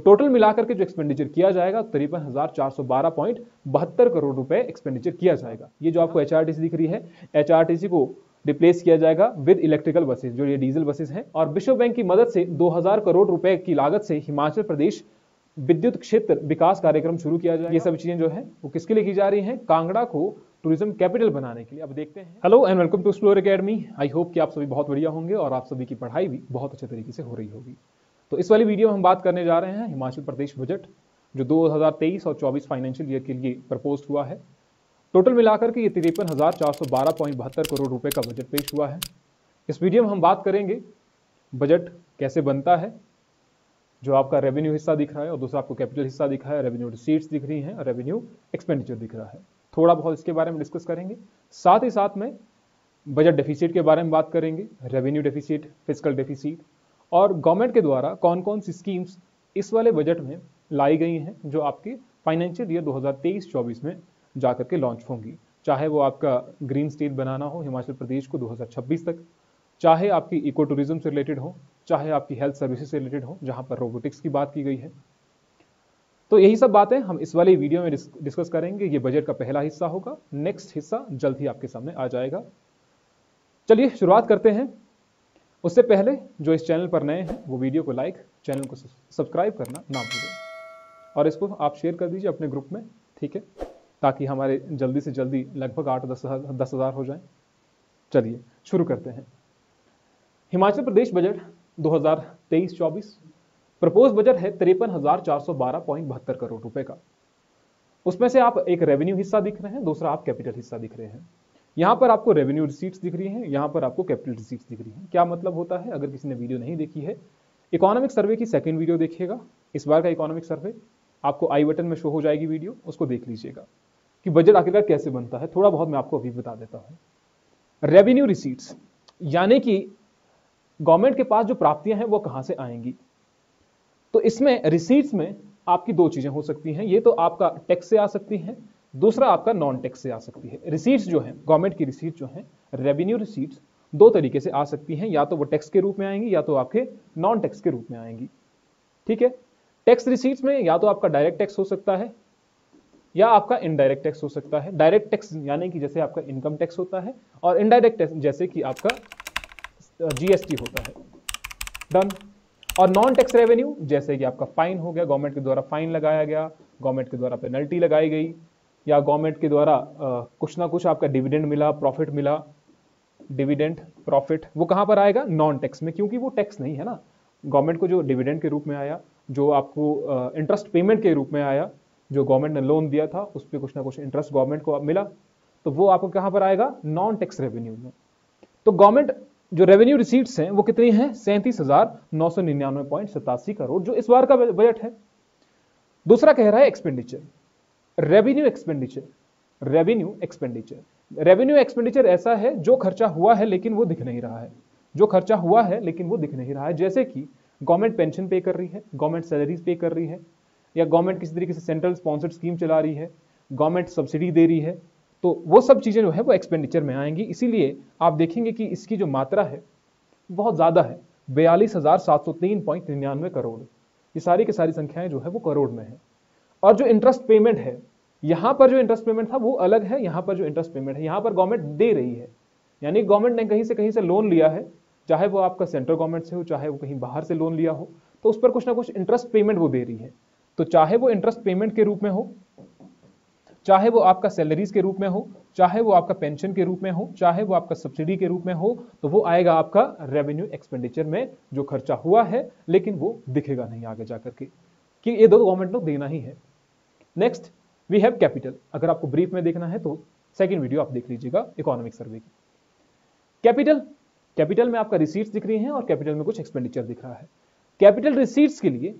Total मिलाकर के जो एक्सपेंडिचर किया जाएगा 53,412.72 करोड़ रुपए एक्सपेंडिचर किया जाएगा। ये जो आपको एचआरटीसी दिख रही है, एचआरटीसी को रिप्लेस किया जाएगा विद इलेक्ट्रिकल बसेस, जो ये डीजल बसेस हैं। और विश्व बैंक की मदद से 2000 करोड़ रुपए की लागत से हिमाचल प्रदेश विद्युत क्षेत्र विकास कार्यक्रम शुरू किया जाएगा। ये सब चीजें जो है वो किसके लिए की जा रही हैं? कांगड़ा को टूरिज्म कैपिटल बनाने के लिए। अब देखते हैं। Hello and welcome to explore academy. I hope कि आप सभी बहुत बढ़िया होंगे और आप सभी की पढ़ाई भी बहुत अच्छे तरीके से हो रही होगी। तो इस वाली वीडियो में हम बात करने जा रहे हैं हिमाचल प्रदेश बजट, जो 2023 और 24 फाइनेंशियल ईयर के लिए प्रपोज हुआ है। टोटल मिलाकर के ये 53,412.72 करोड़ रुपए का बजट पेश हुआ है। इस वीडियो में हम बात करेंगे बजट कैसे बनता है, जो आपका रेवेन्यू हिस्सा दिख रहा है और दूसरा आपको कैपिटल हिस्सा दिख रहा है, रेवेन्यू रिसीट्स दिख रही हैं और रेवेन्यू एक्सपेंडिचर दिख रहा है। थोड़ा बहुत इसके बारे में डिस्कस करेंगे। साथ ही साथ में बजट डेफिसिट के बारे में बात करेंगे, रेवेन्यू डेफिसिट, फिस्कल डेफिसिट और गवर्नमेंट के द्वारा कौन कौन सी स्कीम्स इस वाले बजट में लाई गई हैं जो आपकी फाइनेंशियल ईयर 2023-24 में जाकर के लॉन्च होंगी। चाहे वो आपका ग्रीन स्टेट बनाना हो हिमाचल प्रदेश को 2026 तक, चाहे आपकी इको टूरिज्म से रिलेटेड हो, चाहे आपकी हेल्थ सर्विसेज से रिलेटेड हो जहां पर रोबोटिक्स की बात की गई है। तो यही सब बातें हम इस वाले वीडियो में डिस्कस करेंगे। ये बजट का पहला हिस्सा होगा, नेक्स्ट हिस्सा जल्द ही आपके सामने आ जाएगा। चलिए शुरुआत करते हैं। उससे पहले जो इस चैनल पर नए हैं वो वीडियो को लाइक, चैनल को सब्सक्राइब करना ना भूलें और इसको आप शेयर कर दीजिए अपने ग्रुप में, ठीक है, ताकि हमारे जल्दी से जल्दी लगभग 8-10 हज़ार हो जाएं। चलिए शुरू करते हैं। Himachal Pradesh budget 2023-24 propose budget है 53,412.72 करोड़ रुपए का। उसमें से आप एक रेवेन्यू हिस्सा दिख रहे हैं, दूसरा आप कैपिटल हिस्सा दिख रहे हैं। यहां पर आपको रेवेन्यू रिसीट्स दिख रही हैं, यहां पर आपको कैपिटल रिसीट्स दिख रही हैं। क्या मतलब होता है? अगर किसी ने वीडियो नहीं देखी है, इकोनॉमिक सर्वे की सेकंड वीडियो देखिएगा। इस बार का इकोनॉमिक सर्वे आपको आई बटन में शो हो जाएगी वीडियो, उसको देख लीजिएगा कि बजट आखिरकार कैसे बनता है। थोड़ा बहुत मैं आपको अभी बता देता हूं। रेवेन्यू रिसीट्स यानी कि गवर्नमेंट के पास जो प्राप्तियां हैं वो कहां से आएंगी। तो इसमें रिसीट्स में आपकी दो चीजें हो सकती हैं। ये तो आपका टैक्स से आ सकती हैं, दूसरा आपका नॉन टैक्स से आ सकती है। रिसीट्स जो है, गवर्नमेंट की रिसीट्स जो है, रेवेन्यू रिसीट्स दो तरीके से आ सकती हैं, या तो वो टैक्स के रूप में आएंगी या तो आपके नॉन टैक्स के रूप में आएंगी, ठीक है। टैक्स रिसीट्स में या तो आपका डायरेक्ट टैक्स हो सकता है या आपका इनडायरेक्ट टैक्स हो सकता है। डायरेक्ट टैक्स यानी कि जैसे आपका इनकम टैक्स होता है, और इनडायरेक्ट टैक्स जैसे कि आपका जीएसटी होता है। डन। और नॉन टैक्स रेवेन्यू जैसे कि आपका फाइन हो गया, गवर्नमेंट के द्वारा फाइन लगाया गया, गवर्नमेंट के द्वारा पेनल्टी लगाई गई, या गवर्नमेंट के द्वारा कुछ ना कुछ आपका डिविडेंड मिला, प्रॉफिट मिला। डिविडेंड, प्रॉफिट वो कहां पर आएगा? नॉन टैक्स में, क्योंकि वो टैक्स नहीं है ना। गवर्नमेंट को जो डिविडेंड के रूप में आया, जो आपको इंटरेस्ट पेमेंट के रूप में आया, जो गवर्नमेंट ने लोन दिया था उस पर कुछ ना कुछ इंटरेस्ट गवर्नमेंट को मिला, तो वो आपको कहां पर आएगा? नॉन टैक्स रेवेन्यू में। तो गवर्नमेंट जो रेवेन्यू रिसीट्स हैं वो कितनी हैं? 37,999.87 करोड़, जो इस बार का बजट है। दूसरा कह रहा है expenditure, revenue expenditure. Revenue expenditure, revenue expenditure ऐसा है जो खर्चा हुआ है लेकिन वो दिख नहीं रहा है, जो खर्चा हुआ है लेकिन वो दिख नहीं रहा है। जैसे कि गवर्नमेंट पेंशन पे कर रही है, गवर्नमेंट सैलरीज पे कर रही है, या गवर्नमेंट किसी तरीके से सेंट्रल स्पॉन्सर्ड स्कीम चला रही है, गवर्नमेंट सब्सिडी दे रही है, तो वो सब चीजें जो है वो एक्सपेंडिचर में आएंगी। इसीलिए आप देखेंगे कि इसकी जो मात्रा है बहुत ज्यादा है, 42,703.99 करोड़। ये सारी की सारी संख्याएं जो है वो करोड़ में है। और जो इंटरेस्ट पेमेंट है, यहां पर जो इंटरेस्ट पेमेंट था वो अलग है, यहां पर जो इंटरेस्ट पेमेंट है यहां पर गवर्नमेंट दे रही है, यानी गवर्नमेंट ने कहीं से लोन लिया है, चाहे वो आपका सेंट्रल गवर्नमेंट से हो, चाहे वो कहीं बाहर से लोन लिया हो, तो उस पर कुछ ना कुछ इंटरेस्ट पेमेंट वो दे रही है। तो चाहे वो इंटरेस्ट पेमेंट के रूप में हो, चाहे वो आपका सैलरीज के रूप में हो, चाहे वो आपका पेंशन के रूप में हो, चाहे वो आपका सब्सिडी के रूप में हो, तो वो आएगा आपका रेवेन्यू एक्सपेंडिचर में, जो खर्चा हुआ है लेकिन वो दिखेगा नहीं आगे जाकर के, कि ये दो गवर्नमेंट को देना ही है। Next we have capital. अगर आपको ब्रीफ में देखना है तो सेकंड वीडियो आप देख लीजिएगा इकोनॉमिक सर्वे की। कैपिटल में आपका रिसीट्स दिख रही हैं और कैपिटल में कुछ एक्सपेंडिचर दिख रहा है। कैपिटल रिसीट्स के लिए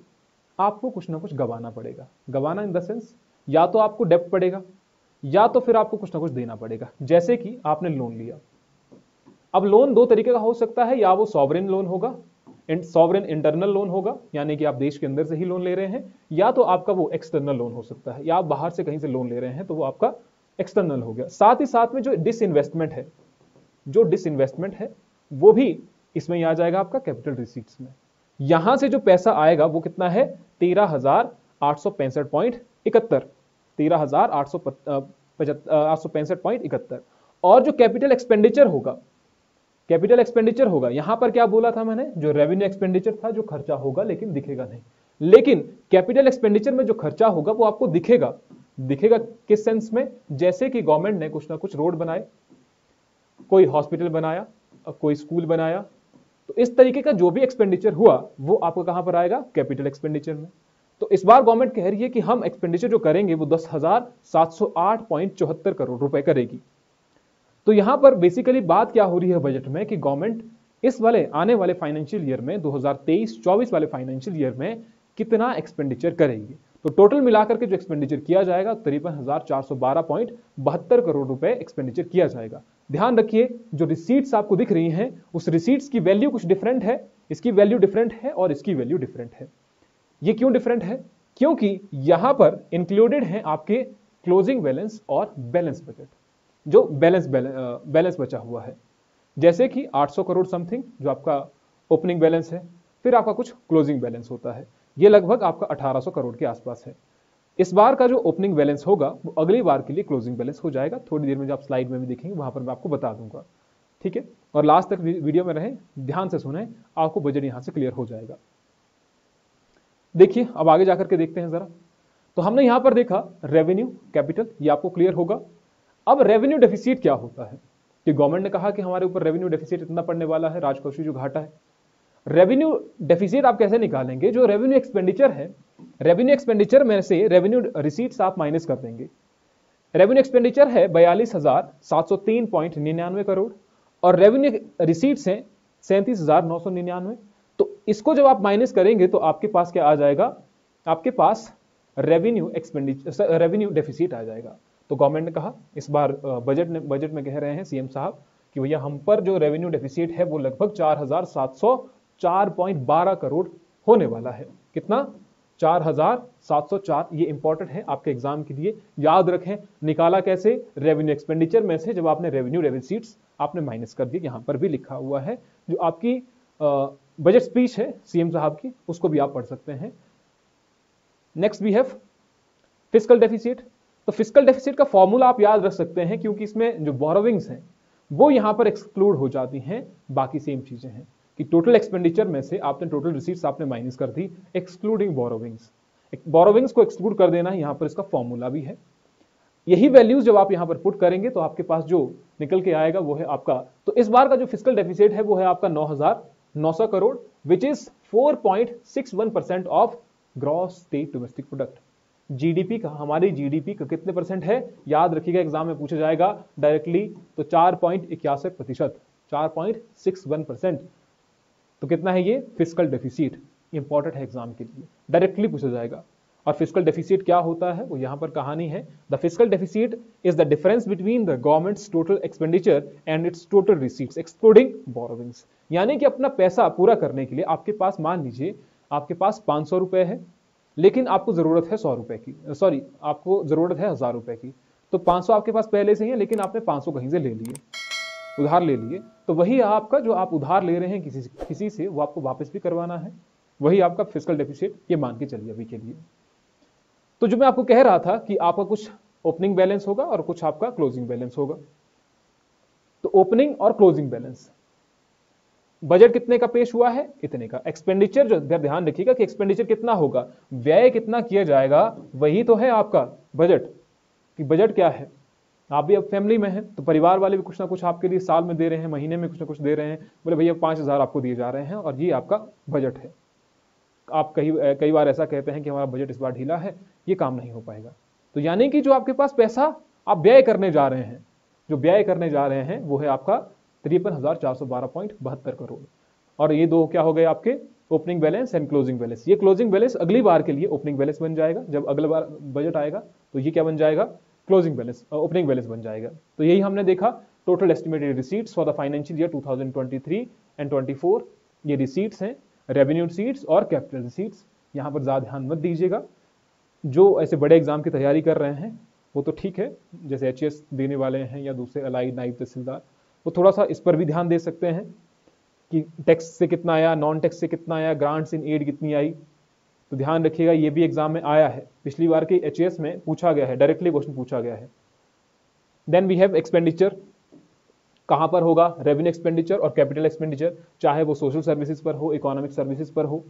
आपको कुछ ना कुछ गवाना पड़ेगा। गवाना इन द सेंस, या तो आपको डेब्ट पड़ेगा या तो फिर आपको कुछ ना कुछ देना पड़ेगा। जैसे कि आपने लोन लिया, अब लोन दो तरीके का हो सकता है, या वो सॉवरेन लोन होगा, सॉवरेन इंटरनल लोन होगा, यानी कि आप देश के अंदर से ही लोन ले रहे हैं, या तो आपका वो एक्सटर्नल लोन हो सकता है, या आप बाहर से कहीं से लोन ले रहे हैं तो वो आपका एक्सटर्नल हो गया। साथ ही साथ में जो डिसइन्वेस्टमेंट है वो भी इसमें ही आ जाएगा आपका कैपिटल रिसीट्स में। यहां से जो पैसा आएगा वो कितना है? 13,865.71, 13,865.71। और जो कैपिटल एक्सपेंडिचर होगा, यहां पर क्या बोला था मैंने, जो रेवेन्यू एक्सपेंडिचर था, जो खर्चा होगा लेकिन दिखेगा नहीं। लेकिन कैपिटल एक्सपेंडिचर में जो खर्चा होगा वो आपको दिखेगा किस सेंस में, जैसे कि गवर्नमेंट ने कुछ ना कुछ रोड बनाए, कोई हॉस्पिटल बनाया, कोई स्कूल बनाया, तो इस तरीके का जो भी एक्सपेंडिचर हुआ वो आपको कहां पर आएगा, कैपिटल एक्सपेंडिचर में। तो इस बार गवर्नमेंट कह रही है कि हम एक्सपेंडिचर जो करेंगे वो 10,708.74 करोड़ रुपए करेगी। तो यहां पर बेसिकली बात क्या हो रही है बजट में कि गवर्नमेंट इस वाले आने वाले फाइनेंशियल ईयर में 2023-24 वाले फाइनेंशियल ईयर में कितना एक्सपेंडिचर करेगी। तो टोटल मिलाकर के जो एक्सपेंडिचर किया जाएगा 53,412.72 करोड़ रुपए एक्सपेंडिचर किया जाएगा। ध्यान रखिए जो रिसीट्स आपको दिख रही हैं उस रिसीट्स की वैल्यू कुछ डिफरेंट है, इसकी वैल्यू डिफरेंट है और इसकी वैल्यू डिफरेंट है। ये क्यों डिफरेंट है, क्योंकि यहां पर इंक्लूडेड है आपके क्लोजिंग बैलेंस और बैलेंस बजट, जो बैलेंस बचा हुआ है, जैसे कि 800 करोड़ समथिंग जो आपका ओपनिंग बैलेंस है, फिर आपका कुछ क्लोजिंग बैलेंस होता है, ये लगभग आपका 1800 करोड़ के आसपास है। इस बार का जो ओपनिंग बैलेंस होगा वो अगली बार के लिए क्लोजिंग बैलेंस हो जाएगा, थोड़ी देर में जब आप स्लाइड में भी देखेंगे वहां पर मैं आपको बता दूंगा, ठीक है। और लास्ट तक वीडियो में रहें, ध्यान से सुने, आपको बजट यहां से क्लियर हो जाएगा। देखिए अब आगे जाकर के देखते हैं जरा। तो हमने यहां पर देखा रेवेन्यू, कैपिटल, ये आपको क्लियर होगा। अब रेवेन्यू डेफिसिट क्या होता है, कि गवर्नमेंट ने कहा कि हमारे ऊपर रेवेन्यू डेफिसिट इतना पड़ने वाला है, राजकोषीय जो घाटा है। रेवेन्यू डेफिसिट आप कैसे निकालेंगे, जो रेवेन्यू एक्सपेंडिचर है, रेवेन्यू एक्सपेंडिचर में से रेवेन्यू रिसीट्स आप माइनस कर देंगे। रेवेन्यू एक्सपेंडिचर है 42,703.99 करोड़ और रेवेन्यू रिसीट्स हैं 37,999। तो इसको जब आप माइनस करेंगे तो आपके पास क्या आ जाएगा, आपके पास रेवेन्यू डेफिसिट आ जाएगा। तो गवर्नमेंट ने कहा इस बार बजट में कह रहे हैं सीएम साहब कि भैया हम पर जो रेवेन्यू डेफिसिट है वो लगभग 4,704.12 करोड़ होने वाला है। कितना, 4,704। ये इंपॉर्टेंट है आपके एग्जाम के लिए, याद रखें। निकाला कैसे, रेवेन्यू एक्सपेंडिचर में से जब आपने रेवेन्यू डेफिसिट्स आपने माइनस कर दिए, यहां पर भी लिखा हुआ है, जो आपकी बजट स्पीच है सीएम साहब की, उसको भी आप पढ़ सकते हैं। Next we have fiscal deficit. तो फिस्कल डेफिसिट का फॉर्मूला आप याद रख सकते हैं, क्योंकि इसमें जो बोरोविंग्स हैं वो यहां पर एक्सक्लूड हो जाती हैं, बाकी सेम चीजें हैं कि टोटल एक्सपेंडिचर में से आपने टोटल रिसीट्स आपने माइनस कर दी एक्सक्लूडिंग बोरोविंग्स। बोरोविंग्स को एक्सक्लूड कर देना, यहां पर इसका फॉर्मूला भी है। यही वैल्यूज जब आप यहां पर पुट करेंगे तो आपके पास जो निकल के आएगा वो है आपका, तो इस बार का जो फिस्कल डेफिसिट है वो है आपका 9,900 crore, which is 4.61% of gross state domestic product. GDP का, हमारी जीडीपी का कितने परसेंट है, याद रखिएगा, एग्जाम में पूछा जाएगा डायरेक्टली, तो 4.61%, 4.61%। तो कितना है ये फिस्कल डेफिसिट, इंपॉर्टेंट है एग्जाम के लिए, डायरेक्टली पूछा जाएगा। और फिस्कल डेफिसिट क्या होता है वो यहां पर कहानी है, the fiscal deficit is the difference between the governments total expenditure and it's total receipts excluding borrowings. यानी कि अपना पैसा पूरा करने के लिए आपके पास, मान लीजिए आपके पास 500 रुपए है, लेकिन आपको जरूरत है 100 रुपए की, सॉरी आपको जरूरत है 1000 रुपए की, तो 500 आपके पास पहले से ही है, लेकिन आपने 500 कहीं से ले लिए, उधार ले लिए, तो वही आपका जो आप उधार ले रहे हैं किसी से, वो आपको वापस भी करवाना है, वही आपका फिस्कल डेफिसिट, ये मान के चलिए अभी के लिए। तो जो मैं आपको कह रहा था कि आपका कुछ ओपनिंग बैलेंस होगा और कुछ आपका क्लोजिंग बैलेंस होगा। तो ओपनिंग और क्लोजिंग बैलेंस, बजट कितने का पेश हुआ है, इतने का। एक्सपेंडिचर जो ध्यान रखिएगा कि एक्सपेंडिचर कितना होगा, व्यय कितना किया जाएगा, वही तो है आपका बजट। कि बजट क्या है, आप भी अब फैमिली में हैं तो परिवार वाले भी कुछ ना कुछ आपके लिए साल में दे रहे हैं, महीने में कुछ ना कुछ दे रहे हैं, बोले भैया 5,000 आपको दिए जा रहे हैं और ये आपका बजट है। आप कई बार ऐसा कहते हैं कि हमारा बजट इस बार ढीला है, ये काम नहीं हो पाएगा। तो यानी कि जो आपके पास पैसा आप व्यय करने जा रहे हैं, जो व्यय करने जा रहे हैं वो है आपका 53,412.72 करोड़। और ये दो क्या हो गए आपके, opening balance and closing balance. ये क्लोजिंग बैलेंस अगली बार के लिए ओपनिंग बैलेंस बन जाएगा, जब अगली बार बजट आएगा तो ये क्या बन जाएगा, क्लोजिंग बैलेंस, ओपनिंग बैलेंस बन जाएगा। तो यही हमने देखा, total estimated receipts for the financial year 2023 and 24। ये रिसीट्स हैं, रेवेन्यू रिसीट्स और कैपिटल रिसीट्स। यहां पर ज्यादा ध्यान मत दीजिएगा, जो ऐसे बड़े एग्जाम की तैयारी कर रहे हैं वो तो ठीक है, जैसे एचएस देने वाले हैं या दूसरे अलाइड नायब तहसीलदार, वो थोड़ा सा इस पर भी ध्यान दे सकते हैं कि टैक्स से कितना आया, नॉन टैक्स से कितना आया, ग्रांट्स इन एड कितनी आई, तो ध्यान रखिएगा, ये भी एग्जाम में आया है, पिछली बार के एचएएस में पूछा गया है, डायरेक्टली क्वेश्चन पूछा गया है। देन वी हैव एक्सपेंडिचर, कहां पर होगा, रेवेन्यू एक्सपेंडिचर और कैपिटल एक्सपेंडिचर, चाहे वो सोशल सर्विसेज पर हो, इकोनॉमिक सर्विसेज पर हो।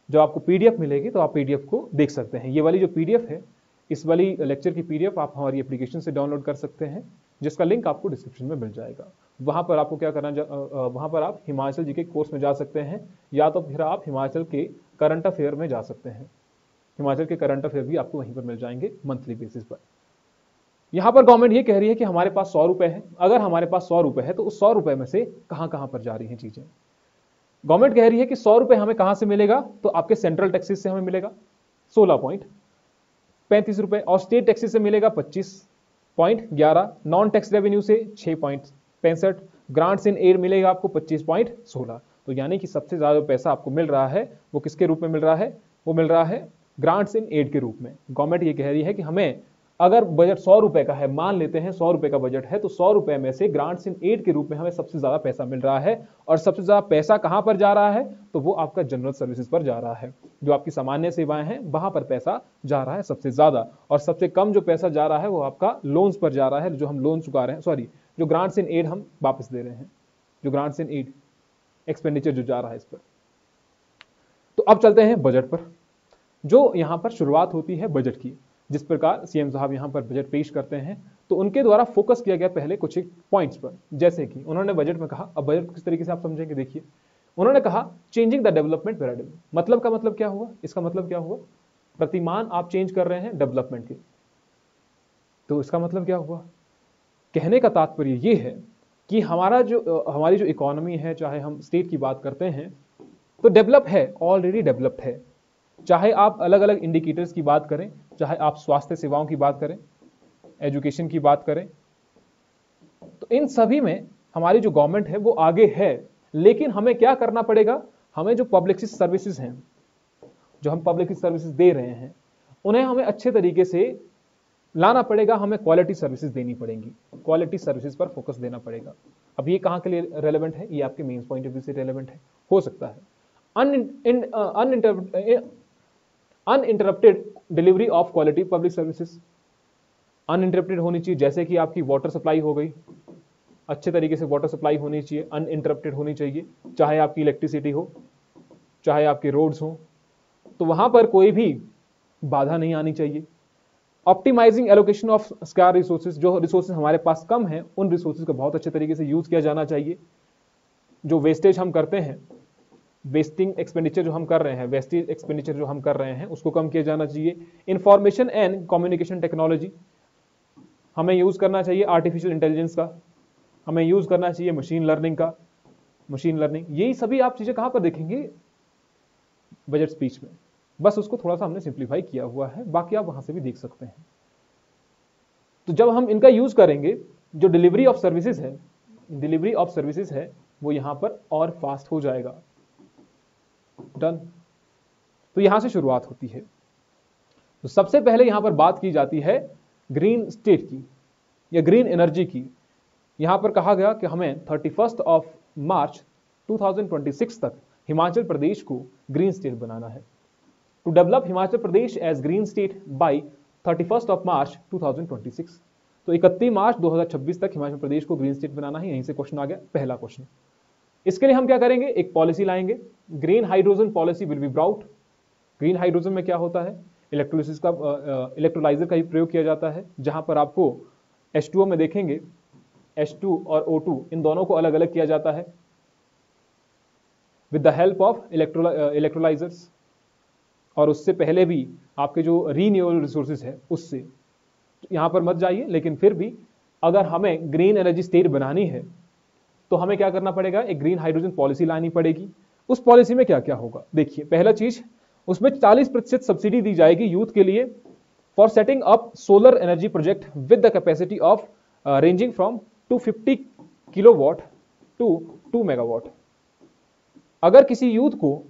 जब आपको पीडीएफ मिलेगी तो आप पीडीएफ को देख सकते हैं। ये वाली जो पीडीएफ है, इस वाली लेक्चर की पीडीएफ आप हमारी एप्लीकेशन से डाउनलोड कर सकते हैं, जिसका लिंक आपको डिस्क्रिप्शन में मिल जाएगा। वहां पर आपको क्या करना, वहां पर आप हिमाचल जी के कोर्स में जा सकते हैं, या तो फिर आप हिमाचल के करंट अफेयर में जा सकते हैं। हिमाचल के करंट अफेयर भी आपको वहीं पर मिल जाएंगे मंथली बेसिस पर। यहां पर गवर्नमेंट ये कह रही है कि हमारे पास 100 रुपए है, अगर हमारे पास 100 रुपए है तो उस 100 रुपए में से कहां कहां पर जा रही हैं चीजें। गवर्नमेंट कह रही है कि 100 रुपए हमें कहां से मिलेगा, तो आपके सेंट्रल टैक्सेस से हमें मिलेगा 16.35 रुपए, और स्टेट टैक्सेस से मिलेगा 25.11, नॉन टैक्स रेवेन्यू से 6.65, ग्रांट्स इन एड मिलेगा आपको 25.16। तो यानी कि सबसे ज्यादा पैसा आपको मिल रहा है वो किसके रूप में मिल रहा है, वो मिल रहा है ग्रांट्स इन एड के रूप में। गवर्नमेंट ये कह रही है कि हमें अगर बजट 100 रुपए का है, मान लेते हैं 100 रुपए का बजट है, तो 100 रुपए में से ग्रांट्स इन एड के रूप में हमें सबसे ज्यादा पैसा मिल रहा है। और सबसे ज्यादा पैसा कहां पर जा रहा है, तो वो आपका जनरल सर्विसेज पर जा रहा है। जो आपकी सामान्य सेवाएं हैं वहां पर पैसा जा रहा है सबसे ज्यादा, और सबसे कम जो पैसा जा रहा है वो आपका लोन्स पर जा रहा है, जो हम लोन चुका रहे हैं, सॉरी, जो ग्रांट्स इन एड हम वापस दे रहे हैं, जो ग्रांट्स इन एड एक्सपेंडिचर जो जा रहा है इस पर। तो अब चलते हैं बजट पर। जो यहां पर शुरुआत होती है बजट की, जिस प्रकार सीएम साहब यहां पर बजट पेश करते हैं, तो उनके द्वारा फोकस किया गया पहले कुछ एक पॉइंट्स पर। जैसे कि उन्होंने बजट में कहा, अब बजट किस तरीके से आप समझेंगे, देखिए उन्होंने कहा चेंजिंग द डेवलपमेंट पैराडिग्म। मतलब का मतलब क्या हुआ, इसका मतलब क्या हुआ, प्रतिमान आप चेंज कर रहे हैं डेवलपमेंट के। तो इसका मतलब क्या हुआ, कहने का तात्पर्य यह है कि हमारी जो इकोनॉमी है, चाहे हम स्टेट की बात करते हैं, तो डेवलप है, ऑलरेडी डेवलप्ड है। चाहे आप अलग अलग इंडिकेटर्स की बात करें, चाहे आप स्वास्थ्य सेवाओं की बात करें, एजुकेशन की बात करें, तो इन सभी में हमारी जो गवर्नमेंट है वो आगे है। लेकिन हमें क्या करना पड़ेगा, हमें जो पब्लिक सर्विसेज हैं, जो हम पब्लिक सर्विसेज दे रहे हैं, उन्हें हमें अच्छे तरीके से लाना पड़ेगा, हमें क्वालिटी सर्विसेज देनी पड़ेंगी, क्वालिटी सर्विसेज पर फोकस देना पड़ेगा। अब ये कहां के लिए रेलेवेंट है, ये आपके मेंस पॉइंट ऑफ व्यू से रेलेवेंट है, हो सकता है। Uninterrupted delivery of quality public services, uninterrupted होनी चाहिए। जैसे कि आपकी वाटर सप्लाई हो गई, अच्छे तरीके से वाटर सप्लाई होनी चाहिए, अनइंटरप्टेड होनी चाहिए। चाहे आपकी इलेक्ट्रिसिटी हो, चाहे आपके रोड्स हो, तो वहां पर कोई भी बाधा नहीं आनी चाहिए। Optimising allocation of scarce resources, जो रिसोर्सेज हमारे पास कम है उन रिसोर्सेज को बहुत अच्छे तरीके से यूज किया जाना चाहिए। जो वेस्टेज हम करते हैं, वेस्टिंग एक्सपेंडिचर जो हम कर रहे हैं, वेस्टेज एक्सपेंडिचर जो हम कर रहे हैं, उसको कम किया जाना चाहिए। इंफॉर्मेशन एंड कम्युनिकेशन टेक्नोलॉजी, हमें यूज करना चाहिए आर्टिफिशियल इंटेलिजेंस का, हमें यूज करना चाहिए मशीन लर्निंग का, मशीन लर्निंग। यही सभी आप चीजें कहां पर देखेंगे, बजट स्पीच में। बस उसको थोड़ा सा हमने सिंप्लीफाई किया हुआ है, बाकी आप वहां से भी देख सकते हैं। तो जब हम इनका यूज करेंगे, जो डिलीवरी ऑफ सर्विसेज है, डिलीवरी ऑफ सर्विसेज है, वो यहां पर और फास्ट हो जाएगा। डन। तो यहां से शुरुआत होती है। तो सबसे पहले यहां पर बात की जाती है ग्रीन स्टेट की या ग्रीन एनर्जी की। यहां पर कहा गया कि हमें 31 मार्च 2026 तक हिमाचल प्रदेश को ग्रीन स्टेट बनाना है। To develop Himachal Pradesh as green state by 31 March 2026। तो 31 मार्च 2026 तक हिमाचल प्रदेश को ग्रीन स्टेट बनाना है। यहीं से क्वेश्चन आ गया, पहला क्वेश्चन। इसके लिए हम क्या करेंगे, एक पॉलिसी लाएंगे, green hydrogen policy will be brought. Green hydrogen में क्या होता है, इलेक्ट्रोलिसिस का इलेक्ट्रोलाइजर का ही प्रयोग किया जाता है, जहां पर आपको H2O में देखेंगे, H2 और O2 इन दोनों को अलग अलग किया जाता है with the help of electrolysers. और उससे पहले भी आपके जो रीन्यूएबल रिसोर्सेज है उससे, यहां पर मत जाइए, लेकिन फिर भी अगर हमें ग्रीन एनर्जी स्टेट बनानी है तो हमें क्या करना पड़ेगा, एक ग्रीन हाइड्रोजन पॉलिसी लानी पड़ेगी। उस पॉलिसी में क्या क्या होगा, देखिए पहला चीज, उसमें 40% सब्सिडी दी जाएगी यूथ के लिए for setting up solar energy project with the capacity of ranging from 250 kilowatt to 2 megawatt. अगर किसी यूथ को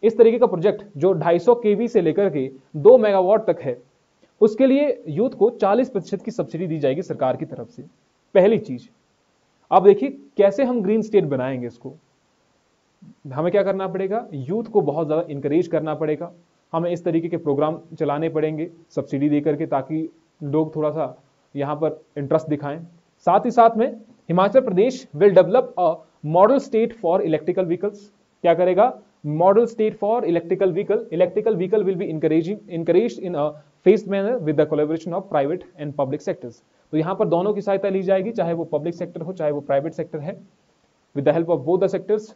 इस तरीके का प्रोजेक्ट जो 250 केवी से लेकर के 2 मेगावाट तक है, उसके लिए यूथ को 40% की सब्सिडी दी जाएगी सरकार की तरफ से। पहली चीज। अब देखिए कैसे हम ग्रीन स्टेट बनाएंगे इसको। हमें क्या करना पड़ेगा, यूथ को बहुत ज्यादा इंकरेज करना पड़ेगा, हमें इस तरीके के प्रोग्राम चलाने पड़ेंगे सब्सिडी दे करके, ताकि लोग थोड़ा सा यहाँ पर इंटरेस्ट दिखाएं। साथ ही साथ में Himachal Pradesh will develop a model state for electrical vehicles. क्या करेगा? Model state for electrical vehicle. Electrical vehicle will be encouraged in a phased manner with the collaboration of private and public sectors। तो यहाँ पर दोनों की सहायता ली जाएगी, चाहे वो पब्लिक सेक्टर हो चाहे वो प्राइवेट सेक्टर है। With the help of both the sectors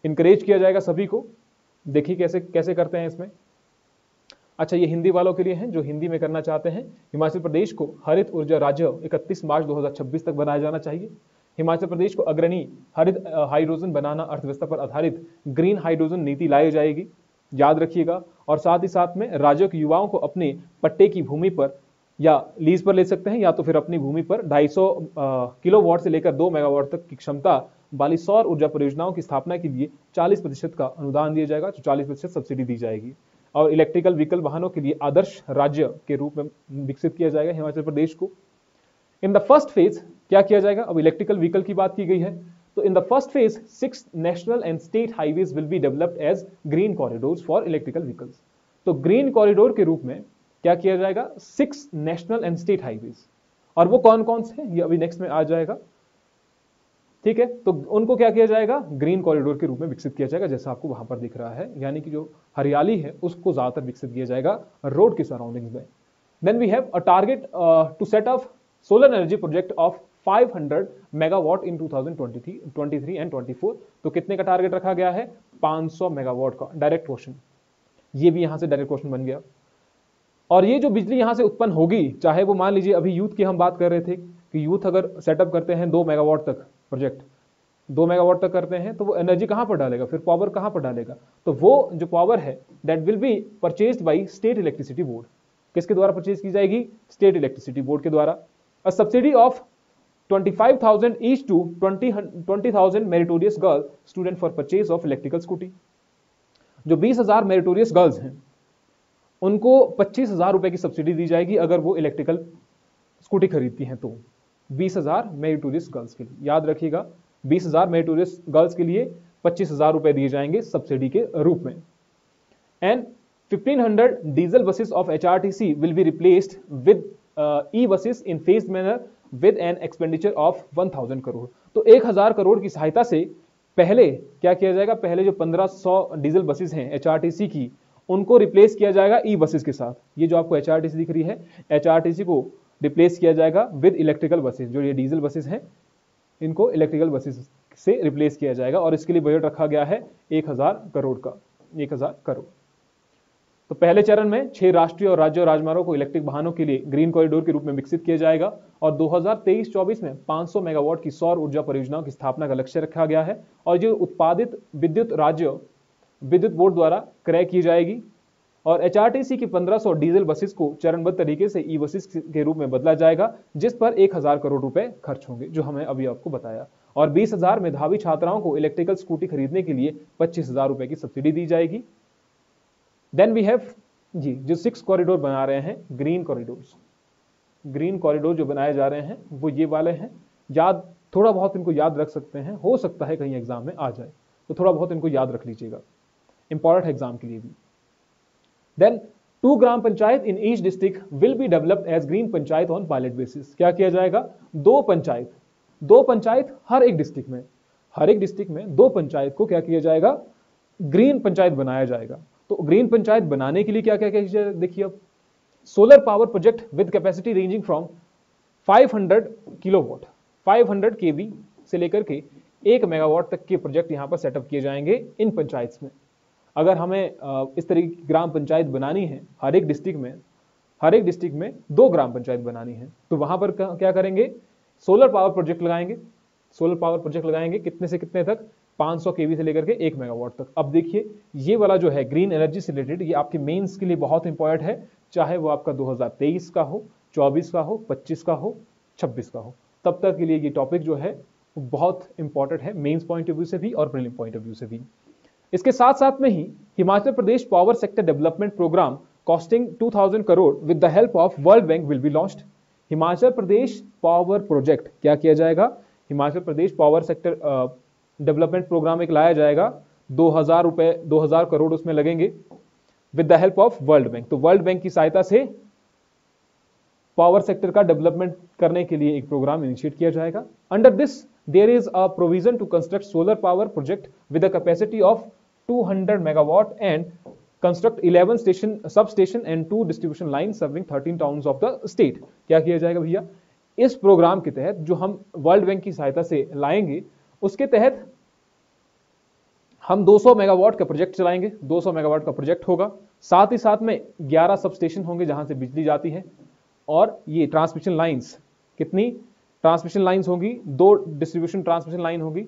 encourage किया जाएगा सभी को। देखिए कैसे कैसे करते हैं इसमें। अच्छा, ये हिंदी वालों के लिए हैं जो हिंदी में करना चाहते हैं। हिमाचल प्रदेश को हरित ऊर्जा राज्य 31 मार्च 2026 तक बनाया जाना चाहिए। हिमाचल प्रदेश को अग्रणी हरित हाइड्रोजन बनाना, अर्थव्यवस्था पर आधारित ग्रीन हाइड्रोजन नीति लाई जाएगी, याद रखिएगा। और साथ ही साथ में राज्यों के युवाओं को अपने पट्टे की भूमि पर या लीज पर ले सकते हैं, या तो फिर अपनी भूमि पर 250 किलोवाट से लेकर 2 मेगावाट तक की क्षमता वाली सौर ऊर्जा परियोजनाओं की स्थापना के लिए 40% का अनुदान दिया जाएगा, तो 40% सब्सिडी दी जाएगी। और इलेक्ट्रिकल व्हीकल वाहनों के लिए आदर्श राज्य के रूप में विकसित किया जाएगा हिमाचल प्रदेश को। इन द फर्स्ट फेज क्या किया जाएगा? अब इलेक्ट्रिकल व्हीकल की बात की गई है, तो in the first phase 6 national and state highways will be developed as green corridors for electrical vehicles. तो ग्रीन कॉरिडोर के रूप में क्या किया जाएगा? 6 नेशनल एंड स्टेट हाईवेज। और वो कौन कौन से हैं ये अभी नेक्स्ट में आ जाएगा, ठीक है। तो उनको क्या किया जाएगा? ग्रीन कॉरिडोर के रूप में विकसित किया जाएगा, जैसा आपको वहां पर दिख रहा है, यानी कि जो हरियाली है उसको ज्यादातर विकसित किया जाएगा रोड के सराउंडिंग्स में। Then we have a target to set up solar energy project of 500 megawatt in 2023 and 24। तो कितने का टारगेट रखा गया है? 500 मेगावाट का। डायरेक्ट क्वेश्चन, ये भी यहां से डायरेक्ट क्वेश्चन बन गया। और ये जो बिजली यहां से उत्पन्न होगी, चाहे वो मान लीजिए अभी यूथ की हम बात कर रहे थे कि यूथ अगर सेटअप करते हैं 2 मेगावाट तक प्रोजेक्ट, 2 मेगावाट तक करते हैं, तो वो एनर्जी कहां पर डालेगा? फिर पावर कहां पर डालेगा? तो वो जो पावर है that will be purchased by state electricity board. किसके द्वारा परचेज की जाएगी? स्टेट इलेक्ट्रिसिटी बोर्ड के द्वारा। A subsidy of 25,000 each to 20,000 meritorious girl student for purchase of electrical scooty. जो 20,000 मेरिटोरियस गर्ल्स हैं उनको 25,000 रुपए की सब्सिडी दी जाएगी अगर वो इलेक्ट्रिकल स्कूटी खरीदती हैं तो। 20,000 मेरिटोरियस गर्ल्स के लिए, याद रखिएगा, 20,000 मेरिटोरियस गर्ल्स के लिए 25,000 रुपए दिए जाएंगे सब्सिडी के रूप में। And 1,500 diesel buses of HRTC will be replaced with e buses in phased manner with an expenditure of 1,000 crore. तो 1,000 करोड़ की सहायता से पहले क्या किया जाएगा? पहले जो 1,500 डीजल बसेस हैं HRTC की, उनको रिप्लेस किया जाएगा ई बसेस के साथ। ये जो आपको HRTC दिख रही है, HRTC को रिप्लेस किया जाएगा विद इलेक्ट्रिकल बसेस। जो ये डीजल बसेस हैं इनको इलेक्ट्रिकल बसेस से रिप्लेस किया जाएगा, और इसके लिए बजट रखा गया है 1,000 करोड़ का, 1,000 करोड़। तो पहले चरण में 6 राष्ट्रीय और राज्य राजमार्गों को इलेक्ट्रिक वाहनों के लिए ग्रीन कॉरिडोर के रूप में विकसित किया जाएगा, और 2023-24 में 500 मेगावाट की सौर ऊर्जा परियोजनाओं की स्थापना का लक्ष्य रखा गया है। और जो उत्पादित विद्युत राज्य विद्युत बोर्ड द्वारा क्रय की जाएगी। और HRTC की 1,500 डीजल बसेस को चरणबद्ध तरीके से ई बसेस के रूप में बदला जाएगा, जिस पर 1,000 करोड़ रुपए खर्च होंगे, जो हमें अभी आपको बताया। और 20,000 मेधावी छात्राओं को इलेक्ट्रिकल स्कूटी खरीदने के लिए 25,000 रुपए की सब्सिडी दी जाएगी। देन वी हैव जी जो 6 कॉरिडोर बना रहे हैं, ग्रीन कॉरिडोर्स। ग्रीन कॉरिडोर जो बनाए जा रहे हैं वो ये वाले हैं। याद थोड़ा बहुत इनको याद रख सकते हैं, हो सकता है कहीं एग्जाम में आ जाए, तो थोड़ा बहुत इनको याद रख लीजिएगा, इंपॉर्टेंट एग्जाम के लिए भी। Then 2 gram panchayat in each district will be developed as green panchayat on pilot basis. क्या किया जाएगा? 2 पंचायत हर एक डिस्ट्रिक्ट में 2 पंचायत को क्या किया जाएगा? ग्रीन पंचायत बनाया जाएगा। तो ग्रीन पंचायत बनाने के लिए क्या क्या किया? देखिए, अब solar power project with capacity ranging from 500 kilowatt 500 केवी से लेकर के 1 मेगावाट तक के प्रोजेक्ट यहां पर सेटअप किए जाएंगे इन पंचायत में। अगर हमें इस तरीके की ग्राम पंचायत बनानी है, हर एक डिस्ट्रिक्ट में 2 ग्राम पंचायत बनानी है, तो वहां पर क्या करेंगे? सोलर पावर प्रोजेक्ट लगाएंगे। कितने से कितने तक? 500 केवी से लेकर के 1 मेगावाट तक। अब देखिए, ये वाला जो है ग्रीन एनर्जी से रिलेटेड, ये आपके मेंस के लिए बहुत इंपॉर्टेंट है, चाहे वो आपका 2023 का हो, 24 का हो, 25 का हो, 26 का हो, तब तक के लिए ये टॉपिक जो है वो बहुत इंपॉर्टेंट है, मेंस पॉइंट ऑफ व्यू से भी और प्रीलिम पॉइंट ऑफ व्यू से भी। इसके साथ साथ में ही Himachal Pradesh power sector development program costing 2,000 crore with the help of World Bank will be launched. Himachal Pradesh power project क्या किया जाएगा? Himachal Pradesh power sector development program एक लाया जाएगा, 2,000 करोड़ उसमें लगेंगे। With the help of World Bank. तो वर्ल्ड बैंक की सहायता से पावर सेक्टर का डेवलपमेंट करने के लिए एक प्रोग्राम इनिशिएट किया जाएगा। Under this there is a provision to construct solar power project with a capacity of 200 megawatt and construct 11 station sub station and 2 distribution line serving 13 towns of the state. क्या किया जाएगा भैया, इस programme के तहत जो हम वर्ल्ड बैंक की सहायता से लाएंगे उसके तहत हम 200 मेगावाट का प्रोजेक्ट चलाएंगे। 200 मेगावाट का प्रोजेक्ट होगा, साथ ही साथ में 11 सब स्टेशन होंगे जहां से बिजली जाती है, और ये ट्रांसमिशन लाइंस, कितनी ट्रांसमिशन लाइंस होंगी, 2 डिस्ट्रीब्यूशन ट्रांसमिशन लाइन होगी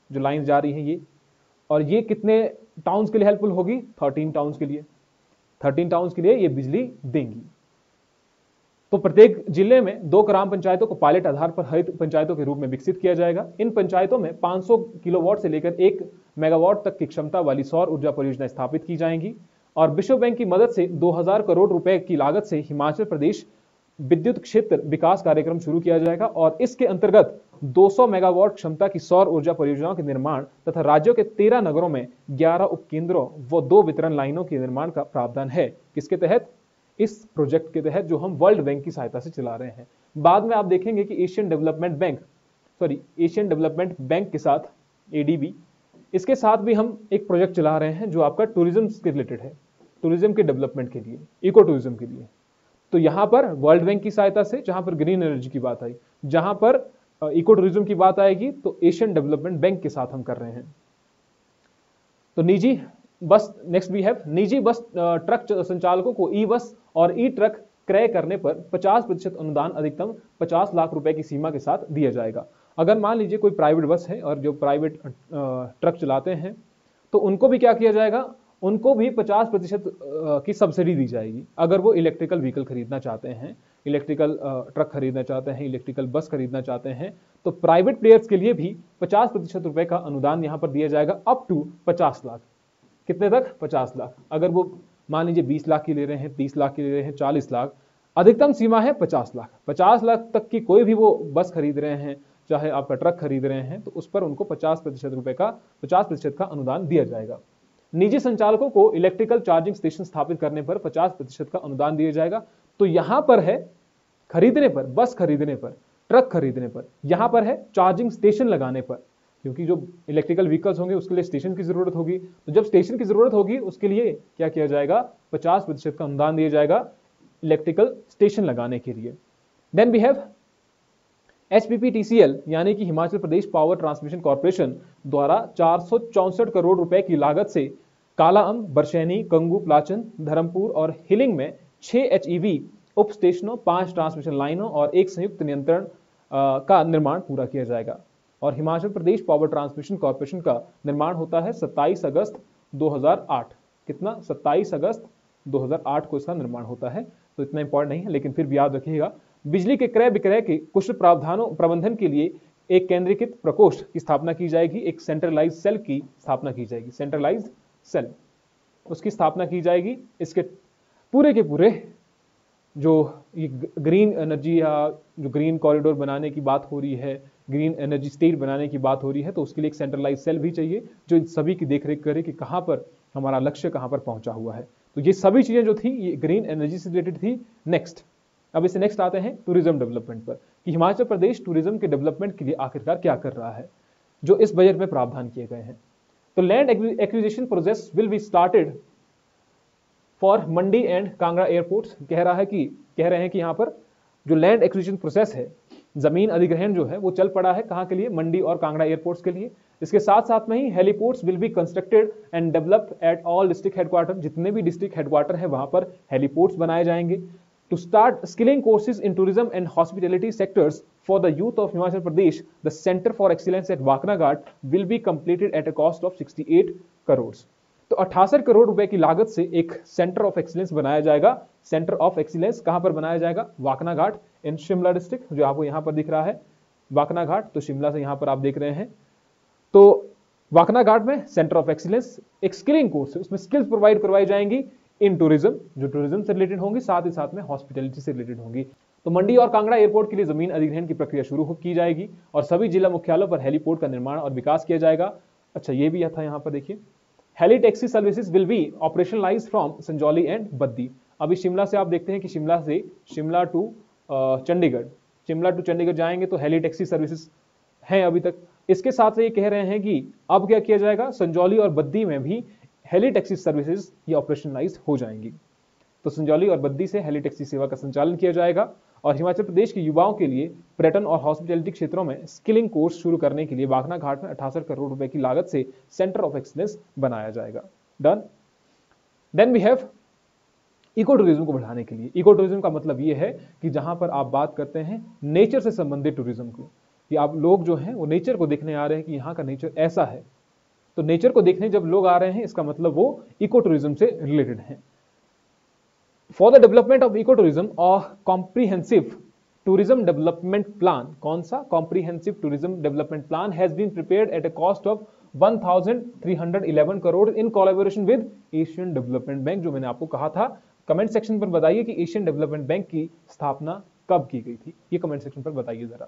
जो लाइन जा रही है ये, और ये कितने टाउन्स के लिए हेल्पफुल होगी, 13 टाउन्स के लिए। 13 टाउन्स के लिए ये बिजली देंगी। तो प्रत्येक जिले में 2 ग्राम पंचायतों को पायलट आधार पर हरित पंचायतों के रूप में विकसित किया जाएगा। इन पंचायतों में 500 किलोवाट से लेकर 1 मेगावाट तक की क्षमता वाली सौर ऊर्जा परियोजना स्थापित की जाएंगी, और विश्व बैंक की मदद से 2000 करोड़ रुपए की लागत से हिमाचल प्रदेश विद्युत क्षेत्र विकास कार्यक्रम शुरू किया जाएगा, और इसके अंतर्गत 200 मेगावाट क्षमता की सौर ऊर्जा परियोजनाओं के निर्माण तथा राज्यों के 13 नगरों में 11 उपकेंद्रों व 2 वितरण लाइनों के निर्माण का प्रावधान है। किसके तहत, इस प्रोजेक्ट के तहत जो हम वर्ल्ड बैंक की सहायता से चला रहे हैं। बाद में आप देखेंगे कि एशियन डेवलपमेंट बैंक के साथ एडीबी, इसके साथ भी हम एक प्रोजेक्ट चला रहे हैं जो आपका टूरिज्म के रिलेटेड है, टूरिज्म के डेवलपमेंट के लिए, इको टूरिज्म के लिए। तो यहां पर वर्ल्ड बैंक की सहायता से, जहां पर ग्रीन एनर्जी की बात आई, जहां पर इको टूरिज्म की बात आएगी, तो एशियन डेवलपमेंट बैंक के साथ हम कर रहे हैं। तो निजी बस, नेक्स्ट वी हैव निजी बस ट्रक संचालकों को ई बस और ई ट्रक क्रय करने पर 50% अनुदान अधिकतम 50 लाख रुपए की सीमा के साथ दिया जाएगा। अगर मान लीजिए कोई प्राइवेट बस है और जो प्राइवेट ट्रक चलाते हैं, तो उनको भी क्या किया जाएगा, उनको भी 50% की सब्सिडी दी जाएगी। अगर वो इलेक्ट्रिकल व्हीकल खरीदना चाहते हैं, इलेक्ट्रिकल ट्रक खरीदना चाहते हैं, इलेक्ट्रिकल बस खरीदना चाहते हैं, तो प्राइवेट प्लेयर्स के लिए भी 50% रुपए का अनुदान यहां पर दिया जाएगा, अप टू 50 लाख। कितने तक, 50 लाख। अगर वो मान लीजिए 20 लाख की ले रहे हैं, 30 लाख की ले रहे हैं, 40 लाख, अधिकतम सीमा है 50 लाख। 50 लाख तक की कोई भी वो बस खरीद रहे हैं, चाहे आपका ट्रक खरीद रहे हैं, तो उस पर उनको 50% का अनुदान दिया जाएगा। निजी संचालकों को इलेक्ट्रिकल चार्जिंग स्टेशन स्थापित करने पर 50% का अनुदान दिया जाएगा। तो यहां पर है खरीदने पर, बस खरीदने पर, ट्रक खरीदने पर, यहां पर है चार्जिंग स्टेशन लगाने पर, क्योंकि जो इलेक्ट्रिकल व्हीकल्स होंगे उसके लिए स्टेशन की जरूरत होगी। तो जब स्टेशन की जरूरत होगी उसके लिए क्या किया जाएगा, 50% का अनुदान दिया जाएगा इलेक्ट्रिकल स्टेशन लगाने के लिए। देन वी हैव HPPTCL यानी कि Himachal Pradesh power transmission corporation द्वारा 464 करोड़ रुपए की लागत से कालाअंब, बरशैनी, कंगू, प्लाचन, धर्मपुर और हिलिंग में 6 HEV उप स्टेशनों, 5 ट्रांसमिशन लाइनों और 1 संयुक्त नियंत्रण का निर्माण पूरा किया जाएगा। और Himachal Pradesh power transmission corporation का निर्माण होता है 27 अगस्त 2008। कितना, 27 अगस्त 2008 को इसका निर्माण होता है। तो इतना इंपॉर्टेंट नहीं है, लेकिन फिर भी याद रखिएगा। बिजली के क्रय विक्रय के कुशल प्रावधानों प्रबंधन के लिए एक केंद्रीकृत प्रकोष्ठ की स्थापना की जाएगी, एक सेंट्रलाइज सेल की स्थापना की जाएगी, सेंट्रलाइज सेल उसकी स्थापना की जाएगी। इसके पूरे के पूरे जो ये ग्रीन एनर्जी या जो ग्रीन कॉरिडोर बनाने की बात हो रही है, ग्रीन एनर्जी स्टेट बनाने की बात हो रही है, तो उसके लिए एक सेंट्रलाइज सेल भी चाहिए जो इन सभी की देखरेख करे कि कहां पर हमारा लक्ष्य कहां पर पहुंचा हुआ है। तो ये सभी चीजें जो थी ये ग्रीन एनर्जी से रिलेटेड थी। नेक्स्ट, अब इससे नेक्स्ट आते हैं टूरिज्म डेवलपमेंट पर, कि हिमाचल प्रदेश टूरिज्म के डेवलपमेंट के लिए आखिरकार क्या कर रहा है, जो इस बजट में प्रावधान किए गए हैं। तो land acquisition process will be started for Mandi and Kangra airports. कह रहे हैं कि यहाँ पर जो लैंड एक्विजिशन प्रोसेस है, जमीन अधिग्रहण जो है वो चल पड़ा है, कहाँ के लिए, मंडी और कांगड़ा एयरपोर्ट्स के लिए। इसके साथ साथ में ही heliports will be constructed and developed at all district headquarter. जितने भी डिस्ट्रिक्ट हेडक्वार्टर है वहां पर हेलीपोर्ट्स बनाए जाएंगे। To start skilling courses in tourism and hospitality sectors for the youth of Himachal Pradesh, the centre for excellence at Waknaghat will be completed at a cost of 68 crore. तो 68 करोड़ रुपए की लागत से एक सेंटर ऑफ एक्सीलेंस बनाया जाएगा। सेंटर ऑफ एक्सीलेंस कहां पर बनाया जाएगा, वाकनाघाट इन शिमला डिस्ट्रिक्ट, जो आपको यहां पर दिख रहा है वाकनाघाट। तो शिमला से यहां पर आप देख रहे हैं, तो वाकनाघाट में सेंटर ऑफ एक्सीलेंस, एक स्किलिंग कोर्स है, उसमें स्किल्स प्रोवाइड करवाई जाएंगी इन टूरिज्म, जो टूरिज्म से रिलेटेड होंगी, साथ ही साथ में हॉस्पिटैलिटी से रिलेटेड होंगी। तो मंडी और कांगड़ा एयरपोर्ट के लिए जमीन अधिग्रहण की प्रक्रिया शुरू की जाएगी और सभी जिला मुख्यालयों पर हेलीपोर्ट का निर्माण और विकास किया जाएगा। अच्छा, ये भी था यहाँ पर देखिए, heli taxi services will be operationalise from Sanjauli and Baddi. अभी शिमला से आप देखते हैं कि शिमला टू चंडीगढ़ जाएंगे तो हेली टैक्सी सर्विसेज हैं अभी तक। इसके साथ ये कह रहे हैं कि अब क्या किया जाएगा, संजौली और बद्दी में भी हेली टैक्सी सर्विसेज ये ऑपरेशनलाइज हो जाएंगी। तो संजौली और बद्दी से हेली टैक्सी सेवा का संचालन किया जाएगा। और हिमाचल प्रदेश के युवाओं के लिए पर्यटन और हॉस्पिटैलिटी क्षेत्रों में स्किलिंग कोर्स शुरू करने के लिए बागना घाट में 68 करोड़ रुपए की लागत से सेंटर ऑफ एक्सीलेंस बनाया जाएगा। Done. Then we have eco tourism को बढ़ाने के लिए। इको टूरिज्म का मतलब ये है कि जहां पर आप बात करते हैं नेचर से संबंधित टूरिज्म को, कि आप लोग जो हैं वो नेचर को देखने आ रहे हैं कि यहाँ का नेचर ऐसा है, तो नेचर को देखने जब लोग आ रहे हैं इसका मतलब वो इको टूरिज्म से रिलेटेड है। For the development of eco tourism और कॉम्प्रिहेंसिव टूरिज्म डेवलपमेंट प्लान, कौन सा comprehensive tourism development plan has been prepared at a cost of 1311 crore in collaboration with Asian Development Bank. जो मैंने आपको कहा था, कमेंट सेक्शन पर बताइए कि एशियन डेवलपमेंट बैंक की स्थापना कब की गई थी, ये कमेंट सेक्शन पर बताइए जरा।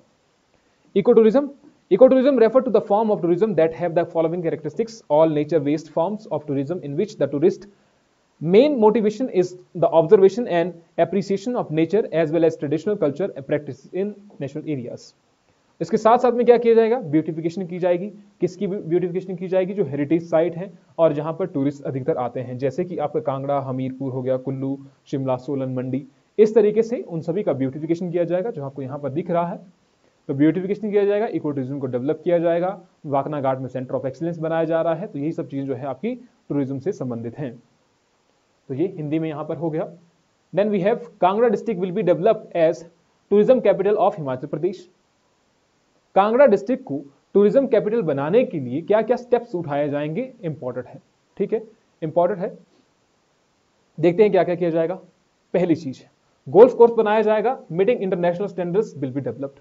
Ecotourism refer to the form of tourism that have the following characteristics: all nature-based forms of tourism in which the tourist main motivation is the observation and appreciation of nature as well as traditional culture and practices in national areas. इसके साथ साथ में क्या किया जाएगा, beautification की जाएगी। किसकी ब्यूटिफिकेशन की जाएगी, जो हेरिटेज साइट है और जहां पर टूरिस्ट अधिकतर आते हैं, जैसे कि आपका कांगड़ा, हमीरपुर हो गया, कुल्लू, शिमला, सोलन, मंडी, इस तरीके से उन सभी का ब्यूटिफिकेशन किया जाएगा जो आपको यहाँ पर दिख रहा है। तो ब्यूटिफिकेशन किया जाएगा, इको टूरिज्म को डेवलप किया जाएगा, वाकना घाट में सेंटर ऑफ एक्सीलेंस बनाया जा रहा है। तो यही सब चीजें जो है आपकी टूरिज्म से संबंधित हैं। तो ये हिंदी में यहां पर हो गया। Then we have Kangra district will be developed as tourism capital of Himachal Pradesh. Kangra district को टूरिज्म कैपिटल बनाने के लिए क्या क्या स्टेप्स उठाए जाएंगे, इंपॉर्टेंट है, ठीक है, इंपॉर्टेंट है। देखते हैं क्या क्या किया जाएगा। पहली चीज, गोल्फ कोर्स बनाया जाएगा, meeting international standards will be developed.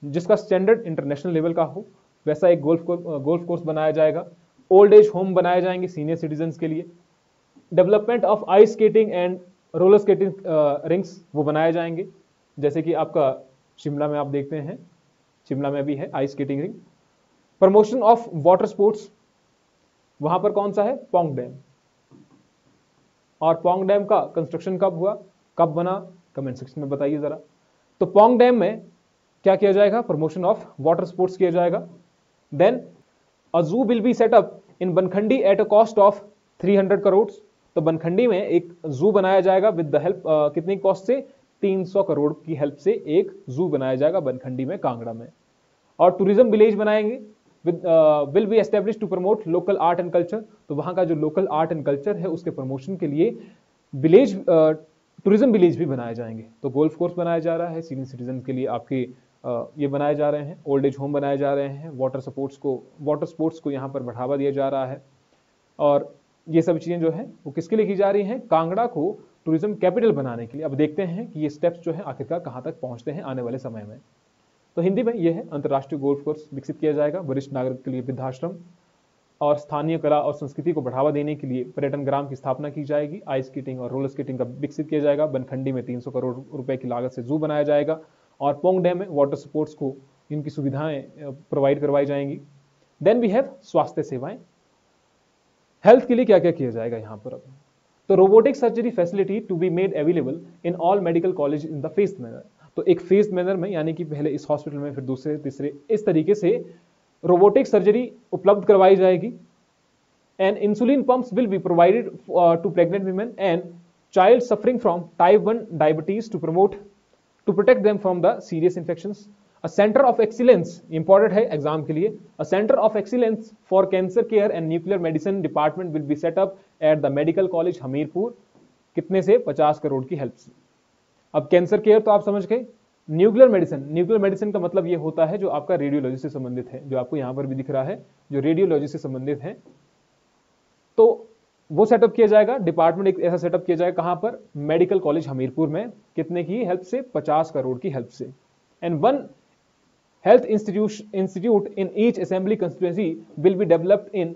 जिसका स्टैंडर्ड इंटरनेशनल लेवल का हो वैसा एक गोल्फ कोर्स बनाया जाएगा। ओल्ड एज होम बनाए जाएंगे सीनियर सिटीजन्स के लिए। Development of ice skating and roller skating rings वो बनाए जाएंगे, जैसे कि आपका शिमला में आप देखते हैं, शिमला में भी है ice skating ring. Promotion of water sports, वहां पर कौन सा है, पोंग डैम। और पोंग डैम का कंस्ट्रक्शन कब हुआ, कब बना, कमेंट सेक्शन में बताइए जरा। तो पोंग डैम में क्या किया जाएगा, प्रमोशन ऑफ वाटर स्पोर्ट्स किया जाएगा। देन अ जू will be set up in Bankhandi eight a cost of 300 crore. तो बनखंडी में एक जू बनाया जाएगा विद द हेल्प, कितनी कॉस्ट से, 300 करोड़ की हेल्प से एक जू बनाया जाएगा बनखंडी में, कांगड़ा में। और टूरिज्म विलेज बनाएंगे, will be establish to promote local art and culture. तो वहां का जो लोकल आर्ट एंड कल्चर है उसके प्रमोशन के लिए विलेज, टूरिज्म विलेज भी बनाए जाएंगे। तो गोल्फ कोर्स बनाया जा रहा है सीनियर सिटीजन के लिए, आपके ये बनाए जा रहे हैं, ओल्ड एज होम बनाए जा रहे हैं, वाटर स्पोर्ट्स को यहाँ पर बढ़ावा दिया जा रहा है। और ये सब चीजें जो है वो किसके लिए की जा रही हैं, कांगड़ा को टूरिज्म कैपिटल बनाने के लिए। अब देखते हैं कि ये स्टेप्स जो है आखिरकार कहाँ तक पहुंचते हैं आने वाले समय में। तो हिंदी में ये है, अंतर्राष्ट्रीय गोल्फ कोर्स विकसित किया जाएगा, वरिष्ठ नागरिक के लिए वृद्धाश्रम और स्थानीय कला और संस्कृति को बढ़ावा देने के लिए पर्यटन ग्राम की स्थापना की जाएगी। आइस स्केटिंग और रोलर स्केटिंग का विकसित किया जाएगा। बनखंडी में 300 करोड़ रुपए की लागत से जू बनाया जाएगा। और पोंग डैम में वाटर स्पोर्ट्स को इनकी सुविधाएं प्रोवाइड करवाई जाएंगी। देन वी हैव स्वास्थ्य सेवाएं, हेल्थ के लिए क्या क्या किया जाएगा यहाँ पर। अब तो robotic surgery facility to be made available in all medical college in the phased manner. तो एक फेस्ड मैनर में, यानी कि पहले इस हॉस्पिटल में फिर दूसरे तीसरे, इस तरीके से रोबोटिक सर्जरी उपलब्ध करवाई जाएगी। And insulin pumps will be provided to pregnant women and child suffering from type 1 diabetes to protect them from the serious infections. A center of excellence, important है एग्जाम के लिए, a center of excellence for cancer care and nuclear medicine department will be set up at the medical college Hamirpur. कितने से, 50 करोड़ की help से। अब cancer care तो आप समझ गए। न्यूक्लियर मेडिसिन का मतलब ये होता है जो आपका रेडियोलॉजी से संबंधित है, जो आपको यहां पर भी दिख रहा है, जो रेडियोलॉजी से संबंधित है। तो वो सेटअप किया जाएगा, डिपार्टमेंट एक ऐसा सेटअप किया जाएगा, कहां पर, मेडिकल कॉलेज हमीरपुर में। कितने की हेल्प से, 50 करोड़ की हेल्प से। And one Health institute in each assembly constituency will be developed in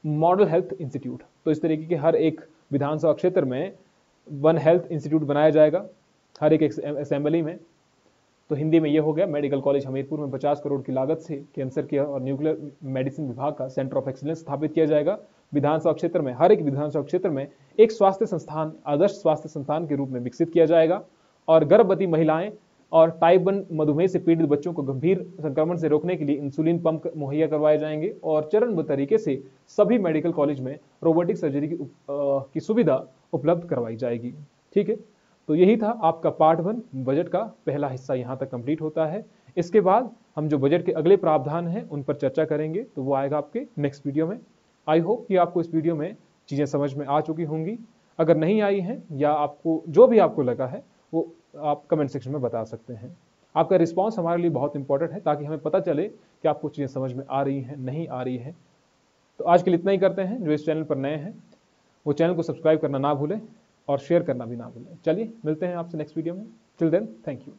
model health institute। तो इस तरीके के हर एक विधानसभा क्षेत्र में वन हेल्थ इंस्टीट्यूट बनाया जाएगा हर एक असेंबली में। तो हिंदी में ये हो गया, मेडिकल कॉलेज हमीरपुर में 50 करोड़ की लागत से कैंसर केयर और न्यूक्लियर मेडिसिन विभाग का सेंटर ऑफ एक्सीलेंस स्थापित किया जाएगा। विधानसभा क्षेत्र में, हर एक विधानसभा क्षेत्र में एक स्वास्थ्य संस्थान आदर्श स्वास्थ्य संस्थान के रूप में विकसित किया जाएगा और गर्भवती महिलाएं और टाइप 1 मधुमेह से पीड़ित बच्चों को गंभीर संक्रमण से रोकने के लिए इंसुलिन पंप मुहैया करवाए जाएंगे और चरणबद्ध तरीके से सभी मेडिकल कॉलेज में रोबोटिक सर्जरी की सुविधा उपलब्ध करवाई जाएगी। ठीक है, तो यही था आपका पार्ट 1 बजट का पहला हिस्सा यहाँ तक कंप्लीट होता है। इसके बाद हम जो बजट के अगले प्रावधान हैं उन पर चर्चा करेंगे, तो वो आएगा आपके नेक्स्ट वीडियो में। आई होप कि आपको इस वीडियो में चीज़ें समझ में आ चुकी होंगी। अगर नहीं आई हैं या आपको जो भी आपको लगा है वो आप कमेंट सेक्शन में बता सकते हैं। आपका रिस्पांस हमारे लिए बहुत इंपॉर्टेंट है ताकि हमें पता चले कि आपको चीज़ें समझ में आ रही हैं नहीं आ रही हैं। तो आज के लिए इतना ही करते हैं। जो इस चैनल पर नए हैं वो चैनल को सब्सक्राइब करना ना भूलें और शेयर करना भी ना भूलें। चलिए मिलते हैं आपसे नेक्स्ट वीडियो में। Till then thank you.